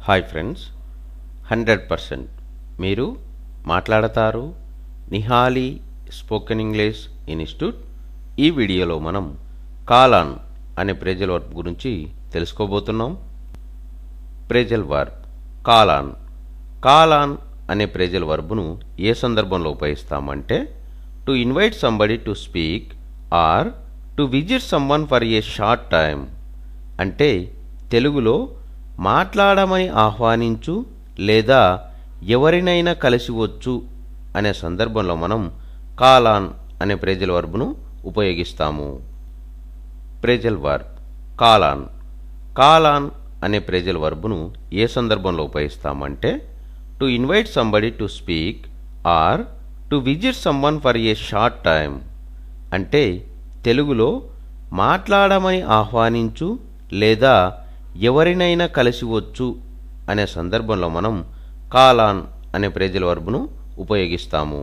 Hi friends, 100% మీరు మాట్లాడతారు Nihali spoken English institute. ఈ వీడియోలో మనం కాల్ ఆన్ అనే ప్రేజల్ వర్బ్ గురించి తెలుసుకోబోతున్నాం. ప్రేజల్ వర్బ్ కాల్ ఆన్ అనే ప్రేజల్ వర్బ్ను ఏ సందర్భంలో ఉపయోగిస్తామంటే to invite somebody to speak or to visit someone for a short time. అంటే తెలుగులో మాట్లాడమని ఆహ్వానించు లేదా ఎవరినైనా కలిసి వచ్చు అనే సందర్భంలో మనం కాల్ ఆన్ అనే ప్రేజల్ వర్బ్ను ఉపయోగిస్తాము. ప్రేజల్ వర్బ్ కాల్ ఆన్ అనే ప్రేజల్ వర్బ్ను ఏ సందర్భంలో ఉపయోగిస్తామంటే to invite somebody to speak or to visit someone for a short time. అంటే తెలుగులో మాట్లాడమని ఆహ్వానించు లేదా ఎవరినైనా కలిసి వచ్చు అనే సందర్భంలో మనం కాల్ ఆన్ అనే ప్రేజల్ వర్బ్ను ఉపయోగిస్తాము.